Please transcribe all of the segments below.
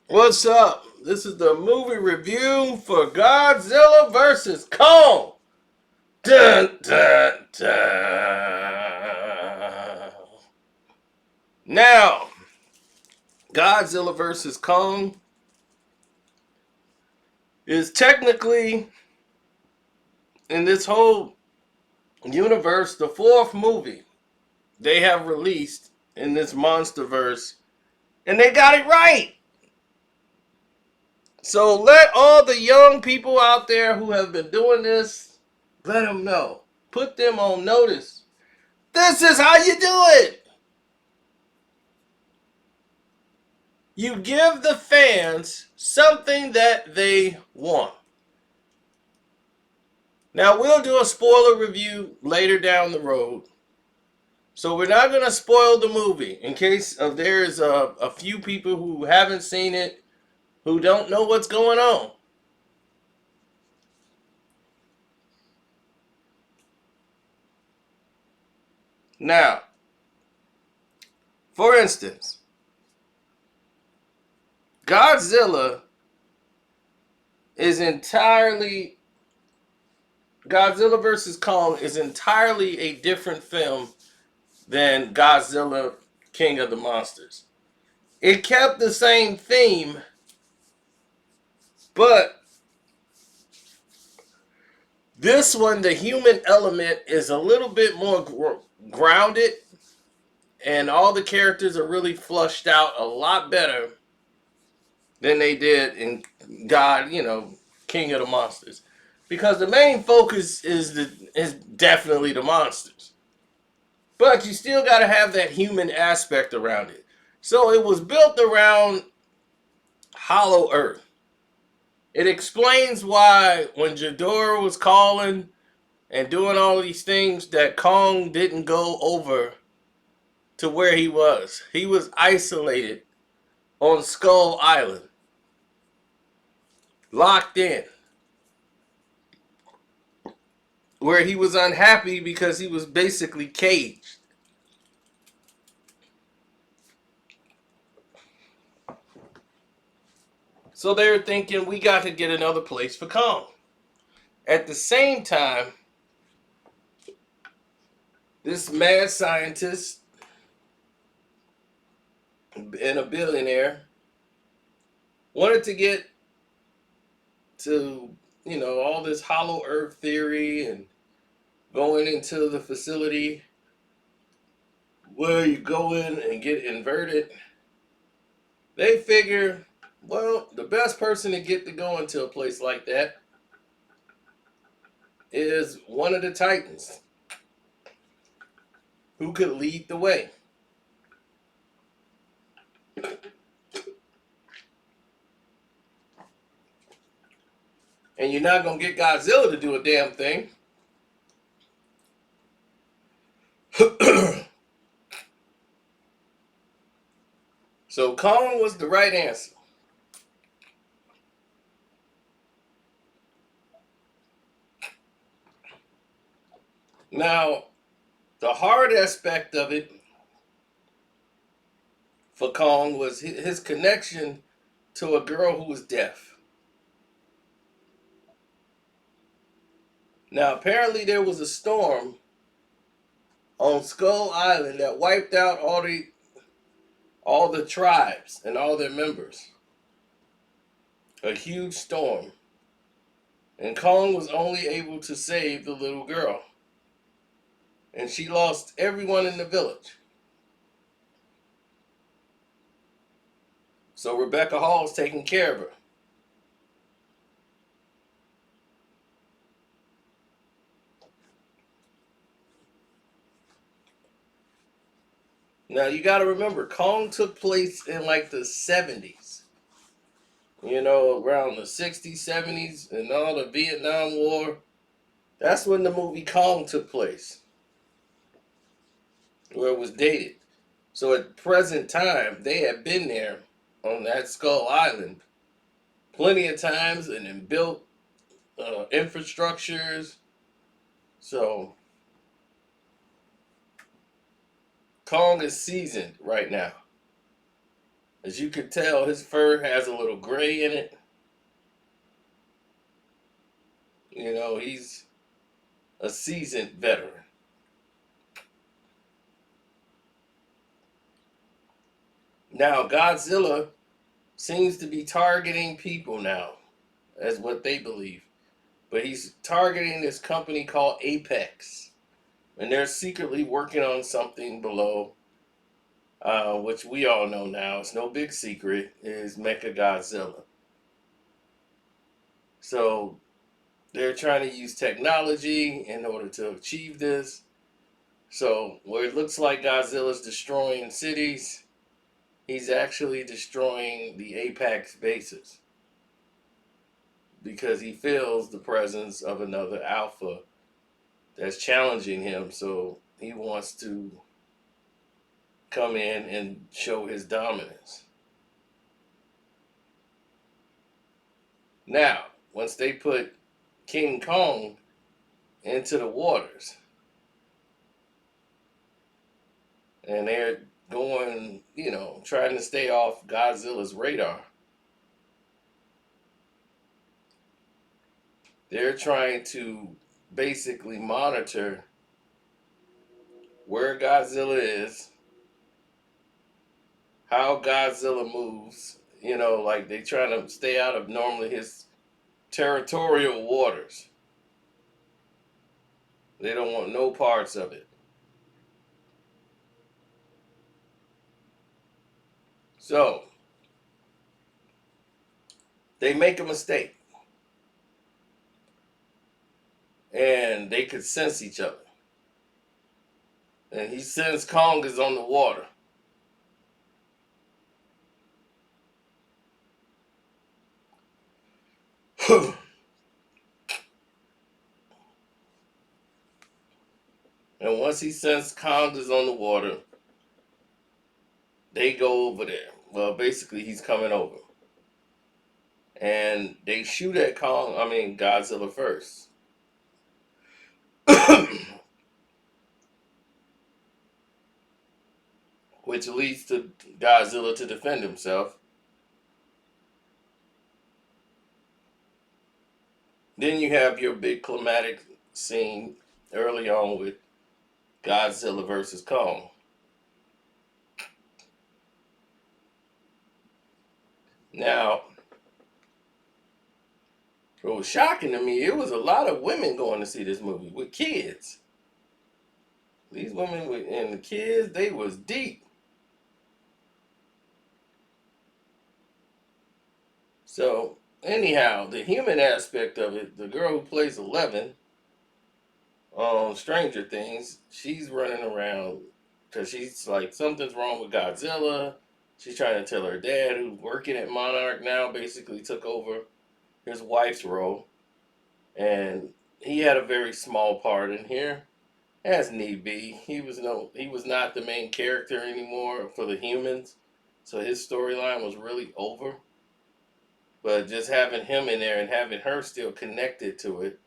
What's up? This is the movie review for Godzilla vs. Kong. Dun, dun, dun. Now, Godzilla vs. Kong is technically, in this whole universe, the fourth movie they have released in this monster verse, and they got it right. So let all the young people out there who have been doing this, let them know. Put them on notice. This is how you do it. You give the fans something that they want. Now, we'll do a spoiler review later down the road. So we're not going to spoil the movie in case there's a few people who haven't seen it, who don't know what's going on. Now, for instance, Godzilla is entirely Godzilla vs. Kong is entirely a different film than Godzilla King of the Monsters. It kept the same theme, but this one, the human element is a little bit more grounded, and all the characters are really flushed out a lot better than they did in King of the Monsters. Because the main focus is definitely the monsters. But you still got to have that human aspect around it. So it was built around Hollow Earth. It explains why when Ghidorah was calling and doing all these things that Kong didn't go over to where he was. He was isolated on Skull Island, locked in, where he was unhappy because he was basically caged. So they're thinking we got to get another place for Kong. At the same time, this mad scientist and a billionaire wanted to get to, all this hollow earth theory and going into the facility where you go in and get inverted. They figure, well, the best person to get to go into a place like that is one of the Titans who could lead the way. And you're not going to get Godzilla to do a damn thing. So Kong was the right answer. Now, the hard aspect of it for Kong was his connection to a girl who was deaf. Now, apparently there was a storm on Skull Island that wiped out all the tribes and all their members. A huge storm. And Kong was only able to save the little girl. And she lost everyone in the village. So Rebecca Hall's taking care of her. Now you got to remember, Kong took place in like the 70s. Around the 60s, 70s, and all the Vietnam War. That's when the movie Kong took place, where it was dated. So at present time, they had been there on that Skull Island plenty of times and then built infrastructures. So Kong is seasoned right now. As you can tell, his fur has a little gray in it. You know, he's a seasoned veteran. Now, Godzilla seems to be targeting people now, as what they believe. But he's targeting this company called Apex. And they're secretly working on something below, which we all know now. It's no big secret, is Mecha Godzilla. So they're trying to use technology in order to achieve this. So where it looks like Godzilla's destroying cities, he's actually destroying the Apex bases because he feels the presence of another alpha that's challenging him. So he wants to come in and show his dominance. Now, once they put King Kong into the waters and they're going, trying to stay off Godzilla's radar, they're trying to basically monitor where Godzilla is, how Godzilla moves, like they trying to stay out of normally his territorial waters. They don't want no parts of it. So they make a mistake and they could sense each other. And he sends Kong is on the water. And once he sends Kong is on the water, they go over there. Well, basically, he's coming over. And they shoot at Godzilla first. Which leads to Godzilla to defend himself. Then you have your big climatic scene early on with Godzilla versus Kong. Now, what was shocking to me, it was a lot of women going to see this movie with kids. These women and the kids, they was deep. So, anyhow, the human aspect of it, the girl who plays 11 on Stranger Things, she's running around because she's like, something's wrong with Godzilla. She's trying to tell her dad, who's working at Monarch now, basically took over his wife's role. And he had a very small part in here, as need be. He was not the main character anymore for the humans. So his storyline was really over. But just having him in there and having her still connected to it.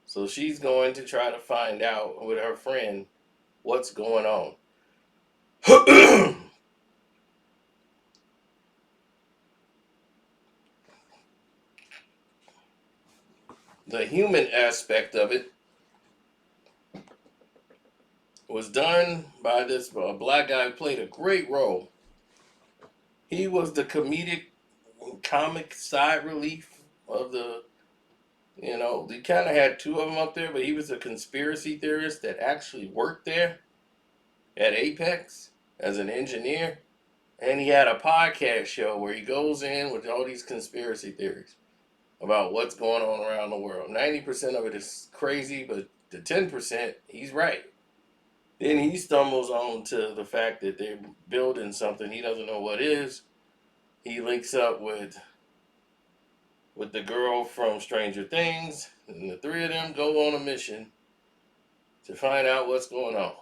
So she's going to try to find out with her friend what's going on. The human aspect of it was done by this black guy who played a great role. He was the comic side relief of the, they kind of had two of them up there, but he was a conspiracy theorist that actually worked there at Apex as an engineer. And he had a podcast show where he goes in with all these conspiracy theories about what's going on around the world. 90% of it is crazy, but the 10%, he's right. Then he stumbles on to the fact that they're building something he doesn't know what is. He links up with the girl from Stranger Things, and the three of them go on a mission to find out what's going on.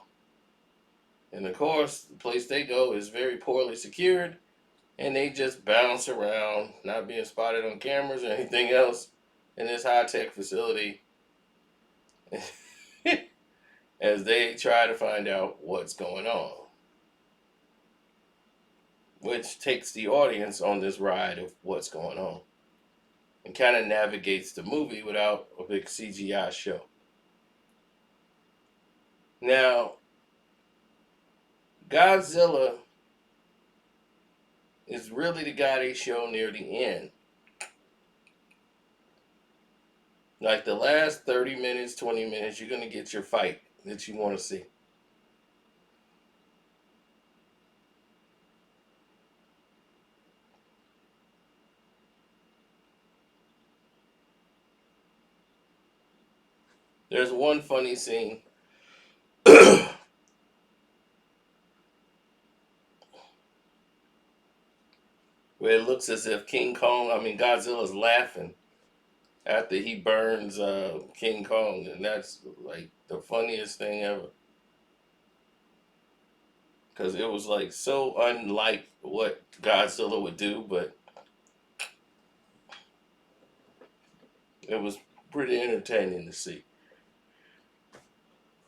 And of course, the place they go is very poorly secured, and they just bounce around, not being spotted on cameras or anything else in this high-tech facility as they try to find out what's going on. which takes the audience on this ride of what's going on and kind of navigates the movie without a big CGI show. Now, Godzilla is really the guy they show near the end. Like the last 30 minutes, 20 minutes, you're going to get your fight that you want to see. There's one funny scene where it looks as if Godzilla's laughing after he burns King Kong, and that's like the funniest thing ever. Because it was like so unlike what Godzilla would do, but it was pretty entertaining to see.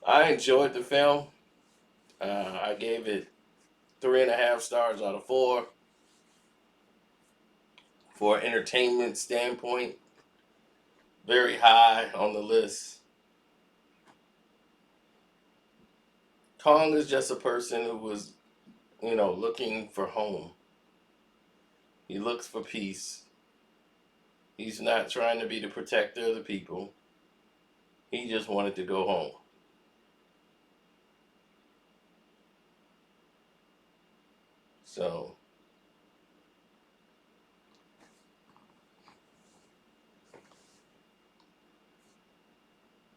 I enjoyed the film. I gave it 3.5 stars out of 4 for an entertainment standpoint. Very high on the list. Kong is just a person who was, looking for home. He looks for peace. He's not trying to be the protector of the people. He just wanted to go home. So,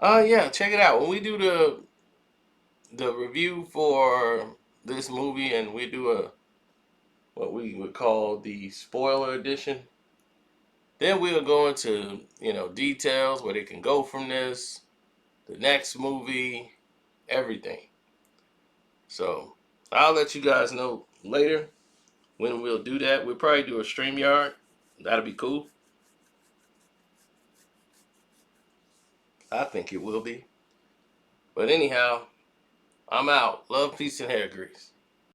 yeah, check it out. When we do the review for this movie, and we do what we would call the spoiler edition, then we'll go into details where they can go from this, the next movie, everything. So I'll let you guys know later when we'll do that. We'll probably do a StreamYard. That'll be cool. I think it will be. But anyhow, I'm out. Love, peace, and hair grease.